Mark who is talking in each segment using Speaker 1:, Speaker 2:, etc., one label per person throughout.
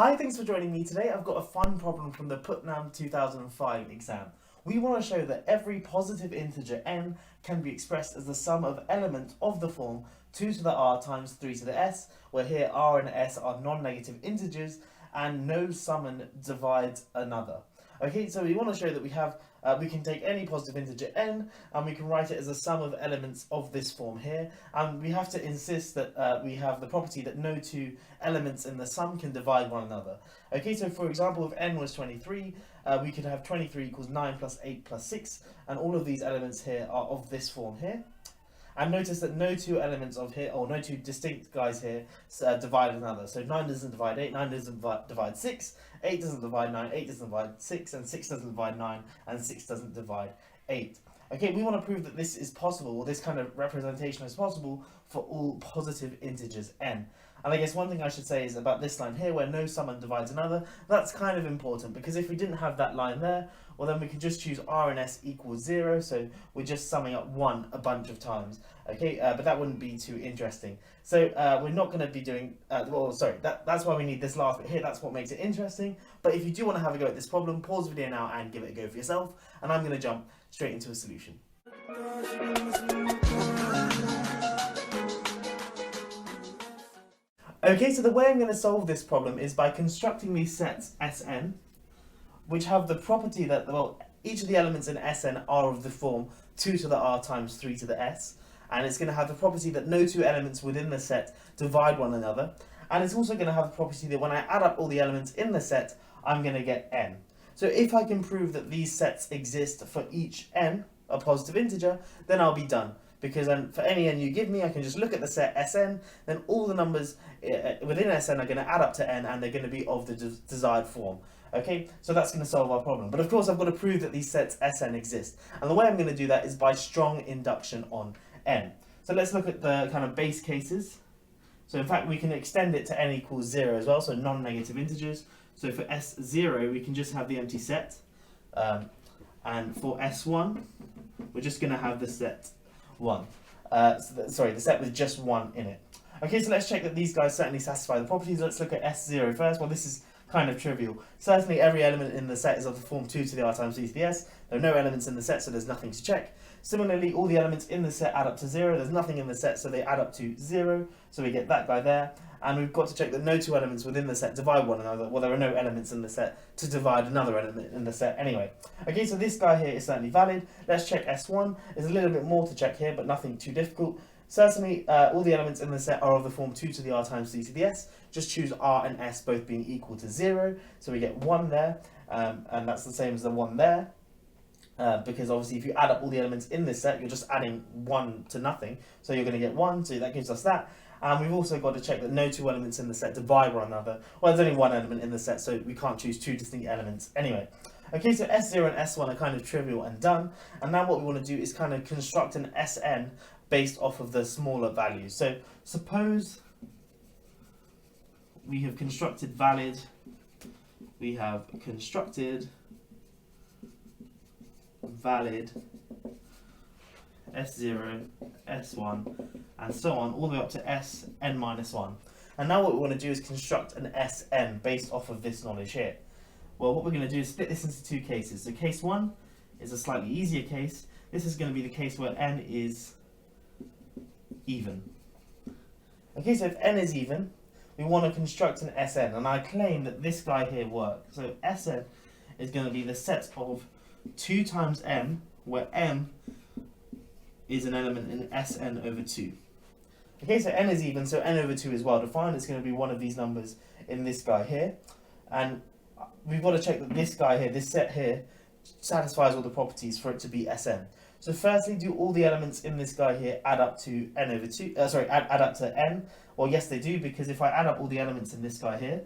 Speaker 1: Hi, thanks for joining me today. I've got a fun problem from the Putnam 2005 exam. We want to show that every positive integer n can be expressed as the sum of elements of the form 2 to the r times 3 to the s, where here r and s are non-negative integers and no summand divides another. Okay, so we want to show that we can take any positive integer n and we can write it as a sum of elements of this form here, and we have to insist that we have the property that no two elements in the sum can divide one another. Okay, so for example, if n was 23, we could have 23 equals 9 plus 8 plus 6, and all of these elements here are of this form here. And notice that no two elements of here, or no two distinct guys here, divide another. So 9 doesn't divide 8, 9 doesn't divide 6, 8 doesn't divide 9, 8 doesn't divide 6, and 6 doesn't divide 9, and 6 doesn't divide 8. Okay, we want to prove that this is possible, or this kind of representation is possible for all positive integers n. And I guess one thing I should say is about this line here, where no summand divides another, that's kind of important, because if we didn't have that line there, well then we could just choose r and s equals 0, so we're just summing up 1 a bunch of times, okay, but that wouldn't be too interesting. So we're not going to be doing, that's why we need this last bit here, that's what makes it interesting. But if you do want to have a go at this problem, pause the video now and give it a go for yourself, and I'm going to jump straight into a solution. Okay, so the way I'm going to solve this problem is by constructing these sets Sn, which have the property that, well, each of the elements in Sn are of the form 2 to the r times 3 to the s, and it's going to have the property that no two elements within the set divide one another, and it's also going to have the property that when I add up all the elements in the set, I'm going to get n. So if I can prove that these sets exist for each n, a positive integer, then I'll be done. Because for any n you give me, I can just look at the set Sn, then all the numbers within Sn are going to add up to n, and they're going to be of the desired form. Okay, so that's going to solve our problem. But of course, I've got to prove that these sets Sn exist. And the way I'm going to do that is by strong induction on n. So let's look at the kind of base cases. So in fact, we can extend it to n equals 0 as well, so non-negative integers. So for S0, we can just have the empty set. And for S1, we're just going to have the set 1. The set with just 1 in it. Okay, so let's check that these guys certainly satisfy the properties. Let's look at S0 first. Well, this is kind of trivial. Certainly every element in the set is of the form 2 to the r times 3 to the s. There are no elements in the set, so there's nothing to check. Similarly, all the elements in the set add up to 0. There's nothing in the set, so they add up to 0. So we get that guy there. And we've got to check that no two elements within the set divide one another. Well, there are no elements in the set to divide another element in the set anyway. Okay, so this guy here is certainly valid. Let's check S1. There's a little bit more to check here, but nothing too difficult. Certainly, all the elements in the set are of the form 2 to the r times 3 to the s. Just choose r and s both being equal to 0. So we get 1 there, and that's the same as the 1 there. Because obviously if you add up all the elements in this set, you're just adding 1 to nothing. So you're going to get 1, so that gives us that. And we've also got to check that no two elements in the set divide one another. Well, there's only one element in the set, so we can't choose two distinct elements anyway. Okay, so S0 and S1 are kind of trivial and done. And now what we want to do is kind of construct an Sn based off of the smaller values. So suppose we have constructed valid, we have constructed valid S0, S1, and so on, all the way up to Sn minus 1. And now what we want to do is construct an Sn based off of this knowledge here. Well, what we're going to do is split this into two cases. So case 1 is a slightly easier case. This is going to be the case where n is even. Okay, so if n is even, we want to construct an Sn, and I claim that this guy here works. So Sn is going to be the set of 2 times m, where m is an element in Sn over 2. Okay, so n is even, so n over 2 is well defined. It's going to be one of these numbers in this guy here. And we've got to check that this guy here, this set here, satisfies all the properties for it to be Sn. So firstly, do all the elements in this guy here add up to n over 2? Add up to n? Well, yes, they do, because if I add up all the elements in this guy here,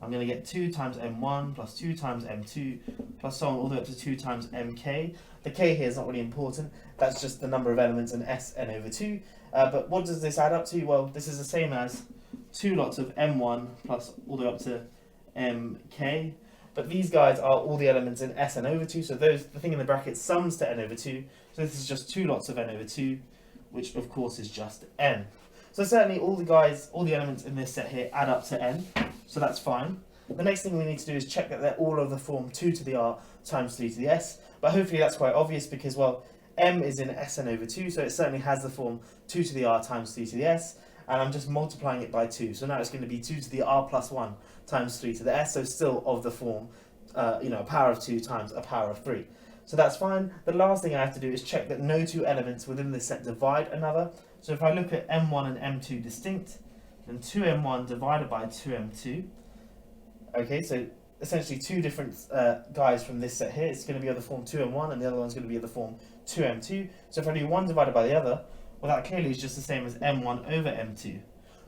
Speaker 1: I'm going to get 2 times m1 plus 2 times m2 plus so on all the way up to 2 times mk. The k here is not really important. That's just the number of elements in Sn over 2. But what does this add up to? Well, this is the same as 2 lots of m1 plus all the way up to mk. But these guys are all the elements in Sn over 2. So the thing in the bracket sums to n over 2. So this is just 2 lots of n over 2, which of course is just n. So certainly all the elements in this set here add up to n. So that's fine. The next thing we need to do is check that they're all of the form 2 to the r times 3 to the s, but hopefully that's quite obvious because, well, m is in Sn over 2, so it certainly has the form 2 to the r times 3 to the s, and I'm just multiplying it by 2, so now it's going to be 2 to the r plus 1 times 3 to the s, so still of the form, a power of 2 times a power of 3. So that's fine. The last thing I have to do is check that no two elements within this set divide another. So if I look at m1 and m2 distinct, then 2m1 divided by 2m2. Okay, so essentially two different guys from this set here. It's going to be of the form 2m1 and the other one's going to be of the form 2m2. So if I do 1 divided by the other, well, that clearly is just the same as m1 over m2.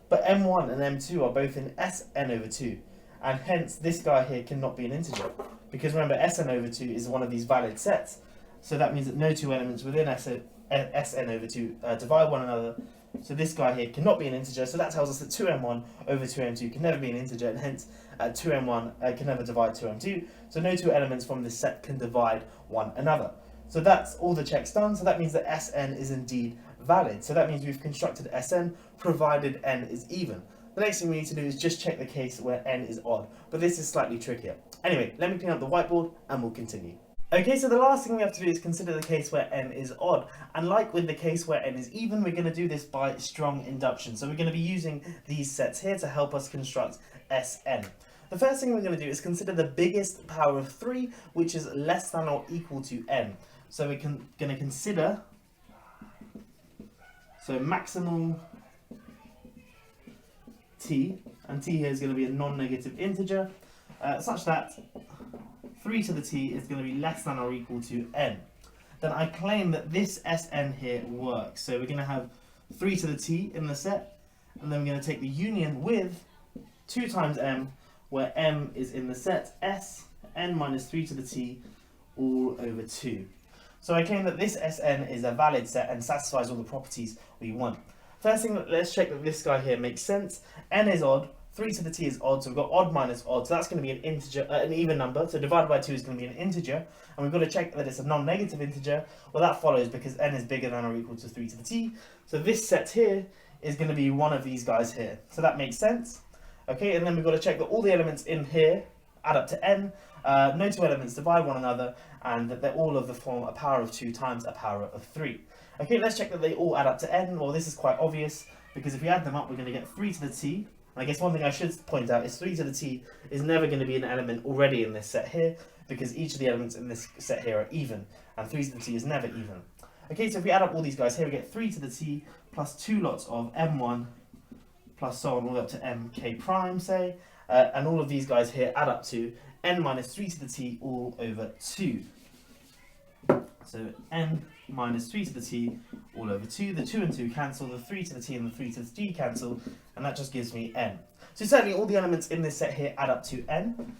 Speaker 1: But m1 and m2 are both in Sn over 2, and hence this guy here cannot be an integer. Because remember, Sn over 2 is one of these valid sets, so that means that no two elements within Sn over 2 divide one another. So this guy here cannot be an integer, so that tells us that 2m1 over 2m2 can never be an integer, and hence 2m1 can never divide 2m2. So no two elements from this set can divide one another. So that's all the checks done, so that means that Sn is indeed valid. So that means we've constructed Sn provided n is even. The next thing we need to do is just check the case where n is odd, but this is slightly trickier. Anyway, let me clean up the whiteboard and we'll continue. Okay, so the last thing we have to do is consider the case where n is odd. And like with the case where n is even, we're going to do this by strong induction. So we're going to be using these sets here to help us construct Sn. The first thing we're going to do is consider the biggest power of 3, which is less than or equal to n. So we're going to consider, so maximal t, and t here is going to be a non-negative integer, such that 3 to the t is going to be less than or equal to n. Then I claim that this Sn here works. So we're going to have 3 to the t in the set, and then we're going to take the union with 2 times m, where m is in the set s, n minus 3 to the t, all over 2. So I claim that this Sn is a valid set and satisfies all the properties we want. First thing, let's check that this guy here makes sense. N is odd, 3 to the t is odd, so we've got odd minus odd, so that's going to be an integer, an even number, so divided by 2 is going to be an integer, and we've got to check that it's a non-negative integer. Well, that follows because n is bigger than or equal to 3 to the t, so this set here is going to be one of these guys here, so that makes sense. Okay, and then we've got to check that all the elements in here add up to n, no two elements divide one another, and that they're all of the form a power of 2 times a power of 3. Okay, let's check that they all add up to n. Well, this is quite obvious, because if we add them up, we're going to get 3 to the t. I guess one thing I should point out is 3 to the t is never going to be an element already in this set here, because each of the elements in this set here are even, and 3 to the t is never even. Okay, so if we add up all these guys here, we get 3 to the t plus 2 lots of m1 plus so on all the way up to mk prime, say, and all of these guys here add up to n minus 3 to the t all over 2. So n minus 3 to the t all over 2. The 2 and 2 cancel, the 3 to the t and the 3 to the t cancel, and that just gives me n. So certainly all the elements in this set here add up to n.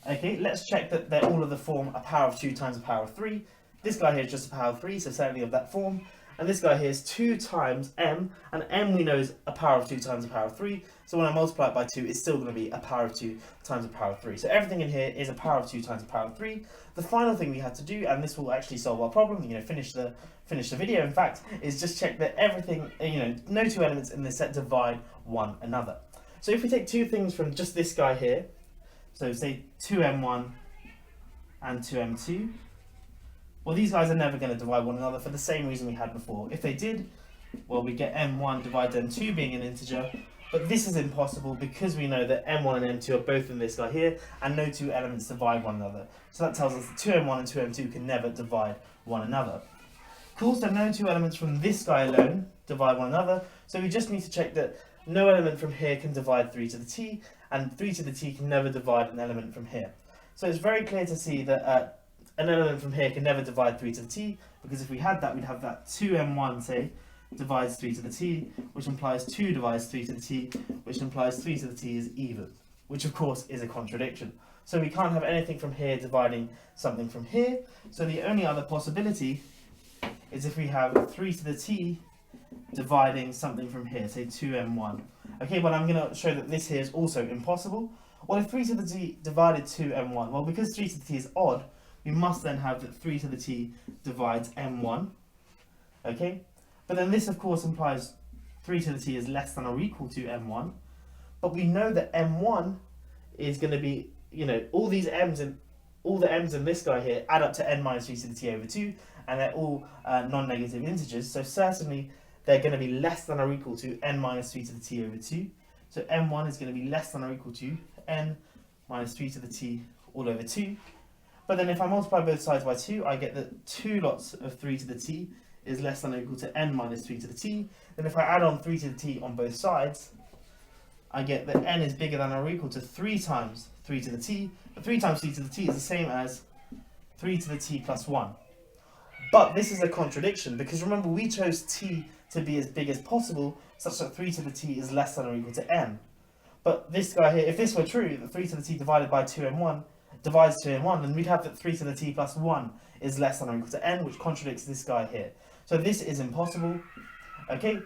Speaker 1: Okay, let's check that they're all of the form a power of 2 times a power of 3. This guy here is just a power of 3, so certainly of that form. And this guy here is 2 times m, and m we know is a power of 2 times a power of 3, so when I multiply it by 2, it's still going to be a power of 2 times a power of 3. So everything in here is a power of 2 times a power of 3. The final thing we had to do, and this will actually solve our problem, finish the video in fact, is just check that everything, no two elements in this set divide one another. So if we take two things from just this guy here, so say 2m1 and 2m2, well, these guys are never going to divide one another for the same reason we had before. If they did, well, we get m1 divided m2 being an integer, but this is impossible because we know that m1 and m2 are both in this guy here, and no two elements divide one another. So that tells us that 2m1 and 2m2 can never divide one another. Cool, so no two elements from this guy alone divide one another, so we just need to check that no element from here can divide 3 to the t, and 3 to the t can never divide an element from here. So it's very clear to see that an element from here can never divide 3 to the t, because if we had that, we'd have that 2m1, say, divides 3 to the t, which implies 2 divides 3 to the t, which implies 3 to the t is even, which of course is a contradiction. So we can't have anything from here dividing something from here, so the only other possibility is if we have 3 to the t dividing something from here, say 2m1. Okay, well, I'm going to show that this here is also impossible. Well, if 3 to the t divided 2m1, well, because 3 to the t is odd, we must then have that 3 to the t divides m1, okay? But then this, of course, implies 3 to the t is less than or equal to m1, but we know that m1 is going to be, all these m's and all the m's in this guy here add up to n minus 3 to the t over 2, and they're all non-negative integers, so certainly they're going to be less than or equal to n minus 3 to the t over 2. So m1 is going to be less than or equal to n minus 3 to the t all over 2. But then if I multiply both sides by 2, I get that 2 lots of 3 to the t is less than or equal to n minus 3 to the t. Then if I add on 3 to the t on both sides, I get that n is bigger than or equal to 3 times 3 to the t. But 3 times 3 to the t is the same as 3 to the t plus 1. But this is a contradiction, because remember we chose t to be as big as possible, such that 3 to the t is less than or equal to n. But this guy here, if this were true, that 3 to the t divided by 2n1 divides 2n1, then we'd have that 3 to the t plus 1 is less than or equal to n, which contradicts this guy here. So this is impossible, okay,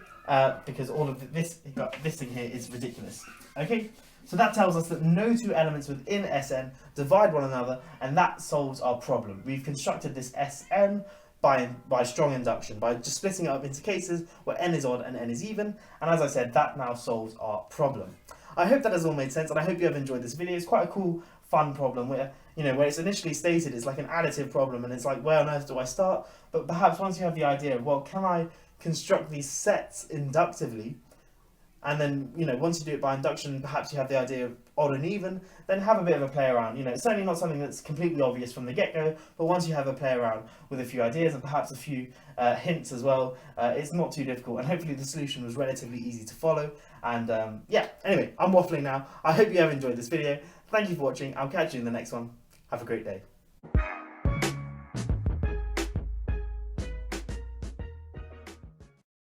Speaker 1: because all of this thing here is ridiculous, okay? So that tells us that no two elements within Sn divide one another, and that solves our problem. We've constructed this Sn by strong induction, by just splitting it up into cases where n is odd and n is even, and as I said, that now solves our problem. I hope that has all made sense, and I hope you have enjoyed this video. It's quite a cool, fun problem where, where it's initially stated it's like an additive problem, and it's like, where on earth do I start? But perhaps once you have the idea of, well, can I construct these sets inductively? And then, once you do it by induction, perhaps you have the idea of odd and even, then have a bit of a play around. It's certainly not something that's completely obvious from the get-go, but once you have a play around with a few ideas and perhaps a few hints as well, it's not too difficult, and hopefully the solution was relatively easy to follow. And yeah, anyway, I'm waffling now. I hope you have enjoyed this video. Thank you for watching. I'll catch you in the next one. Have a great day.